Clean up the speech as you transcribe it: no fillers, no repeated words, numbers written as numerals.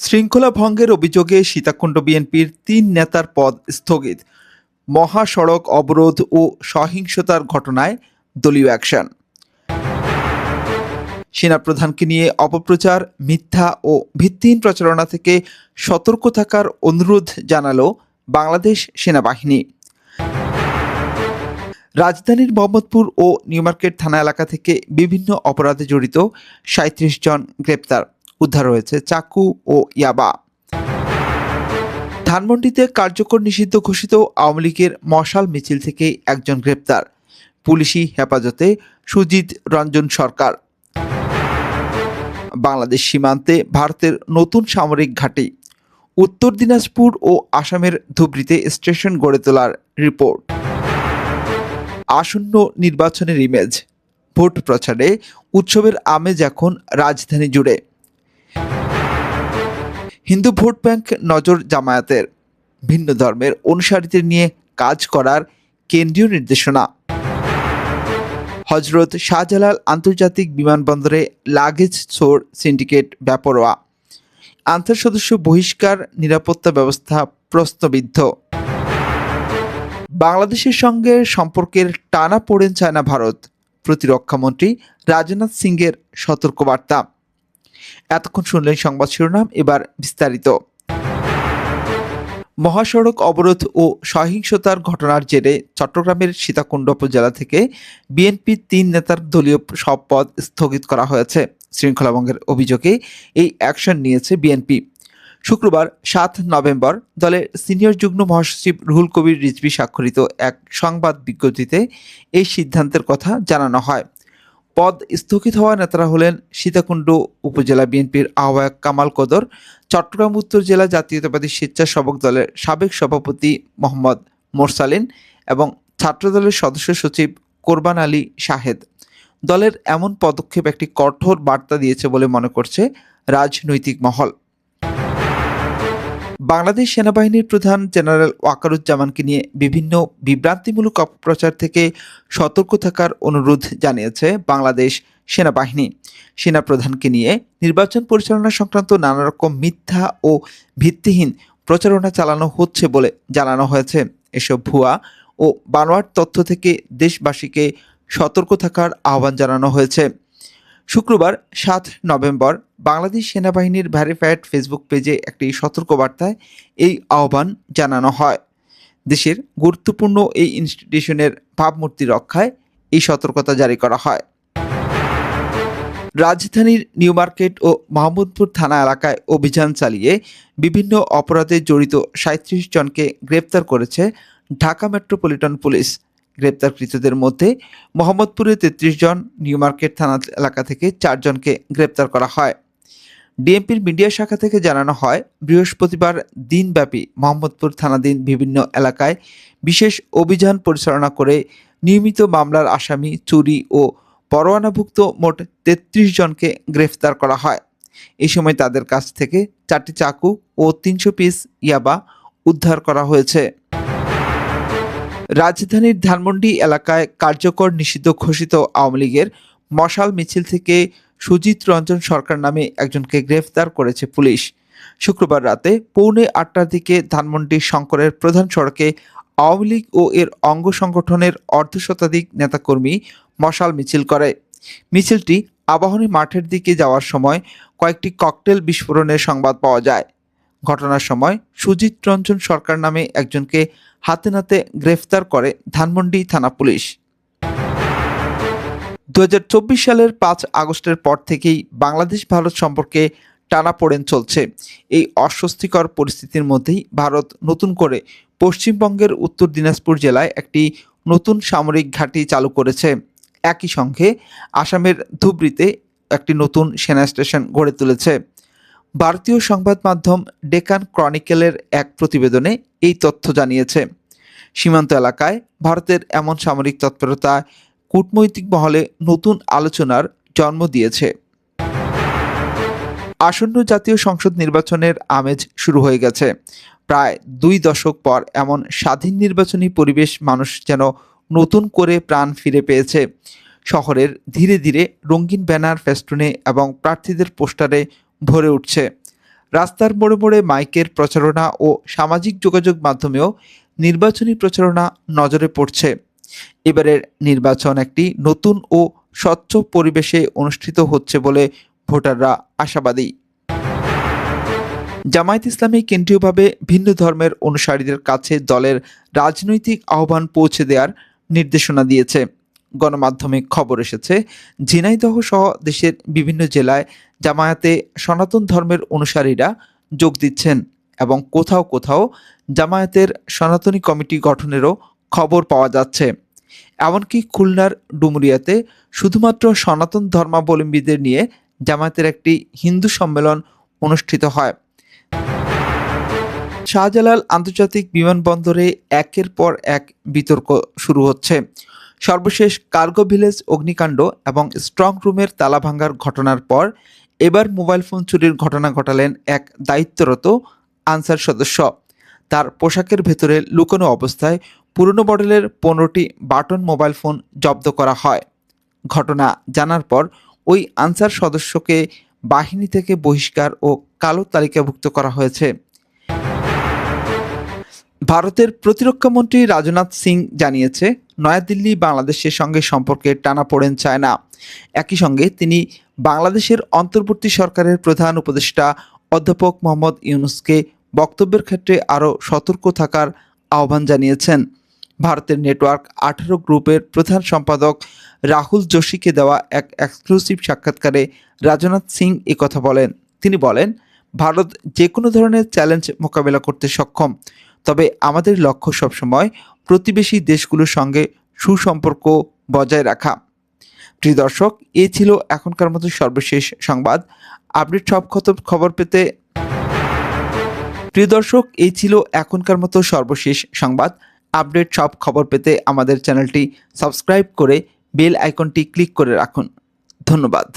শৃঙ্খলা ভঙ্গের অভিযোগে সীতাকুণ্ড বিএনপির ৩ নেতার পদ স্থগিত। মহাসড়ক অবরোধ ও সহিংসতার ঘটনায় দলীয় অ্যাকশন। সেনাপ্রধানকে নিয়ে অপপ্রচার, মিথ্যা ও ভিত্তিহীন প্রচারণা থেকে সতর্ক থাকার অনুরোধ জানালো বাংলাদেশ সেনাবাহিনী। রাজধানীর মোহাম্মদপুর ও নিউমার্কেট থানা এলাকা থেকে বিভিন্ন অপরাধে জড়িত ৩৭ জন গ্রেপ্তার। উদ্ধার হয়েছে চাকু ও ইয়াবা। ধানমন্ডিতে কার্যকর নিষিদ্ধ ঘোষিত আওয়ামী লীগের মশাল মিছিল থেকে একজন গ্রেপ্তার। পুলিশি হেফাজতে সুজিত রঞ্জন সরকার। বাংলাদেশ সীমান্তে ভারতের নতুন সামরিক ঘাঁটি। উত্তর দিনাজপুর ও আসামের ধুবড়ীতে স্টেশন গড়ে তোলার রিপোর্ট। আসন্ন নির্বাচনের ইমেজ, ভোট প্রচারে উৎসবের আমেজ এখন রাজধানী জুড়ে। হিন্দু ভোট ব্যাংক নজর জামায়াতের, ভিন্ন ধর্মের অনুসারীদের নিয়ে কাজ করার কেন্দ্রীয় নির্দেশনা। হজরত শাহজালাল আন্তর্জাতিক বিমানবন্দরে লাগেজ চোর সিন্ডিকেট বেপরোয়া। আনসার সদস্য বহিষ্কার, নিরাপত্তা ব্যবস্থা প্রশ্নবিদ্ধ। বাংলাদেশের সঙ্গে সম্পর্কের টানা পড়েন চায় না ভারত, প্রতিরক্ষামন্ত্রী রাজনাথ সিংয়ের সতর্কবার্তা। এতক্ষণ শুনলেন সংবাদ শিরোনাম, এবার বিস্তারিত। মহাসড়ক অবরোধ ও সহিংসতার ঘটনার জেরে চট্টগ্রামের সীতাকুণ্ড উপজেলা থেকে বিএনপির ৩ নেতার দলীয় সব পদ স্থগিত করা হয়েছে। শৃঙ্খলাভঙ্গের অভিযোগে এই অ্যাকশন নিয়েছে বিএনপি। শুক্রবার ৭ নভেম্বর দলের সিনিয়র যুগ্ম মহাসচিব রুহুল কবির রিজভী স্বাক্ষরিত এক সংবাদ বিজ্ঞপ্তিতে এই সিদ্ধান্তের কথা জানানো হয়। পদ স্থগিত হওয়া নেতারা হলেন সীতাকুণ্ড উপজেলা বিএনপির আহ্বায়ক কামাল কদর, চট্টগ্রাম উত্তর জেলা জাতীয়তাবাদী স্বেচ্ছাসেবক দলের সাবেক সভাপতি মোহাম্মদ মোরসালিন এবং ছাত্রদলের সদস্য সচিব কোরবান আলী শাহেদ। দলের এমন পদক্ষেপ একটি কঠোর বার্তা দিয়েছে বলে মনে করছে রাজনৈতিক মহল। বাংলাদেশ সেনাবাহিনীর প্রধান জেনারেল ওয়াকারুজ্জামানকে নিয়ে বিভিন্ন বিভ্রান্তিমূলক অপপ্রচার থেকে সতর্ক থাকার অনুরোধ জানিয়েছে বাংলাদেশ সেনাবাহিনী। সেনাপ্রধানকে নিয়ে নির্বাচন পরিচালনা সংক্রান্ত নানা রকম মিথ্যা ও ভিত্তিহীন প্রচারণা চালানো হচ্ছে বলে জানানো হয়েছে। এসব ভুয়া ও বানোয়াট তথ্য থেকে দেশবাসীকে সতর্ক থাকার আহ্বান জানানো হয়েছে। শুক্রবার ৭ নভেম্বর বাংলাদেশ সেনাবাহিনীর ভেরিফাইড ফেসবুক পেজে একটি সতর্কবার্তায় এই আহ্বান জানানো হয়। দেশের গুরুত্বপূর্ণ এই ইনস্টিটিউশনের ভাবমূর্তি রক্ষায় এই সতর্কতা জারি করা হয়। রাজধানীর নিউমার্কেট ও মোহাম্মদপুর থানা এলাকায় অভিযান চালিয়ে বিভিন্ন অপরাধে জড়িত ৩৭ জনকে গ্রেপ্তার করেছে ঢাকা মেট্রোপলিটন পুলিশ। গ্রেপ্তারকৃতদের মধ্যে মোহাম্মদপুরে ৩৩ জন, নিউমার্কেট থানা এলাকা থেকে ৪ জনকে গ্রেপ্তার করা হয়। ডিএমপির মিডিয়া শাখা থেকে জানানো হয়, বৃহস্পতিবার দিনব্যাপী মোহাম্মদপুর থানাধীন বিভিন্ন এলাকায় বিশেষ অভিযান পরিচালনা করে নিয়মিত মামলার আসামি, চুরি ও পরোয়ানাভুক্ত মোট ৩৩ জনকে গ্রেফতার করা হয়। এই সময় তাদের কাছ থেকে ৪টি চাকু ও ৩০০ পিস ইয়াবা উদ্ধার করা হয়েছে। রাজধানীর ধানমন্ডি এলাকায় কার্যকর নিষিদ্ধ ঘোষিত আওয়ামী লীগের মশাল মিছিল থেকে সুজিত রঞ্জন সরকার নামে একজনকে গ্রেফতার করেছে পুলিশ। শুক্রবার রাতে পৌনে ৮টার দিকে ধানমন্ডি শঙ্করের প্রধান সড়কে আওয়ামী লীগ ও এর অঙ্গ সংগঠনের অর্ধশতাধিক নেতাকর্মী মশাল মিছিল করে। মিছিলটি আবাহনী মাঠের দিকে যাওয়ার সময় কয়েকটি ককটেল বিস্ফোরণের সংবাদ পাওয়া যায়। ঘটনার সময় সুজিত রঞ্জন সরকার নামে একজনকে হাতে নাতে গ্রেফতার করে ধানমন্ডি থানা পুলিশ। ২০২৪ সালের ৫ আগস্টের পর থেকেই বাংলাদেশ ভারত সম্পর্কে টানাপোড়েন চলছে। এই অস্বস্তিকর পরিস্থিতির মধ্যেই ভারত নতুন করে পশ্চিমবঙ্গের উত্তর দিনাজপুর জেলায় একটি নতুন সামরিক ঘাঁটি চালু করেছে। একই সঙ্গে আসামের ধুবড়ীতে একটি নতুন সেনা স্টেশন গড়ে তুলেছে। ভারতীয় সংবাদ মাধ্যম ডেকান ক্রনিকেলের এক প্রতিবেদনে এই তথ্য জানিয়েছে। সীমান্ত এলাকায় ভারতের এমন সামরিক তৎপরতা কূটনৈতিক মহলে নতুন আলোচনার জন্ম দিয়েছে। আসন্ন জাতীয় সংসদ নির্বাচনের আমেজ শুরু হয়ে গেছে। প্রায় ২ দশক পর এমন স্বাধীন নির্বাচনী পরিবেশ মানুষ যেন নতুন করে প্রাণ ফিরে পেয়েছে। শহরের ধীরে ধীরে রঙিন ব্যানার, ফেস্টুনে এবং প্রার্থীদের পোস্টারে ভরে উঠছে। রাস্তার মোড়ে মোড়ে মাইকের প্রচারণা ও সামাজিক যোগাযোগ মাধ্যমেও নির্বাচনী প্রচারণা নজরে পড়ছে। এবারের নির্বাচন একটি নতুন ও স্বচ্ছ পরিবেশে অনুষ্ঠিত হচ্ছে বলে ভোটাররা আশাবাদী। জামায়াত ইসলামী কেন্দ্রীয়ভাবে ভিন্ন ধর্মের অনুসারীদের কাছে দলের রাজনৈতিক আহ্বান পৌঁছে দেওয়ার নির্দেশনা দিয়েছে। গণমাধ্যমে খবর এসেছে, ঝিনাইদহ সহ দেশের বিভিন্ন জেলায় জামায়াতে সনাতন ধর্মের অনুসারীরা যোগ দিচ্ছেন এবং কোথাও কোথাও জামায়াতের সনাতনী কমিটি গঠনেরও খবর পাওয়া যাচ্ছে। এমনকি খুলনার ডুমুরিয়াতে শুধুমাত্র সনাতন ধর্মাবলম্বীদের নিয়ে জামায়াতের একটি হিন্দু সম্মেলন অনুষ্ঠিত হয়। শাহজালাল আন্তর্জাতিক বিমানবন্দরে একের পর এক বিতর্ক শুরু হচ্ছে। সর্বশেষ কার্গো ভিলেজ অগ্নিকাণ্ড এবং স্ট্রং রুমের তালা ভাঙার ঘটনার পর এবার মোবাইল ফোন চুরির ঘটনা ঘটালেন এক দায়িত্বরত আনসার সদস্য। তার পোশাকের ভেতরে লুকানো অবস্থায় পুরনো মডেলের 15টি বাটন মোবাইল ফোন জব্দ করা হয়। ঘটনা জানার পর ওই আনসার সদস্যকে বাহিনী থেকে বহিষ্কার ও কালো তালিকাভুক্ত করা হয়েছে। ভারতের প্রতিরক্ষা মন্ত্রী রাজনাথ সিং জানিয়েছে, নয়াদিল্লি বাংলাদেশের সঙ্গে সম্পর্কে টানাপোড়েন চায় না। একই সঙ্গে তিনি বাংলাদেশের অন্তর্বর্তী সরকারের প্রধান উপদেষ্টা অধ্যাপক মোহাম্মদ ইউনূসকে বক্তব্যের ক্ষেত্রে আরও সতর্ক থাকার আহ্বান জানিয়েছেন। ভারতের নেটওয়ার্ক 18 গ্রুপের প্রধান সম্পাদক রাহুল যোশীকে দেওয়া এক এক্সক্লুসিভ সাক্ষাৎকারে রাজনাথ সিং একথা বলেন। তিনি বলেন, ভারত যে কোনো ধরনের চ্যালেঞ্জ মোকাবেলা করতে সক্ষম, তবে আমাদের লক্ষ্য সবসময় প্রতিবেশী দেশগুলোর সঙ্গে সুসম্পর্ক বজায় রাখা। প্রিয় দর্শক, এ ছিল এখনকার মতো সর্বশেষ সংবাদ। আপডেট সব খবর পেতে আপডেট সব খবর পেতে আমাদের চ্যানেলটি সাবস্ক্রাইব করে বেল আইকনটি ক্লিক করে রাখুন। ধন্যবাদ।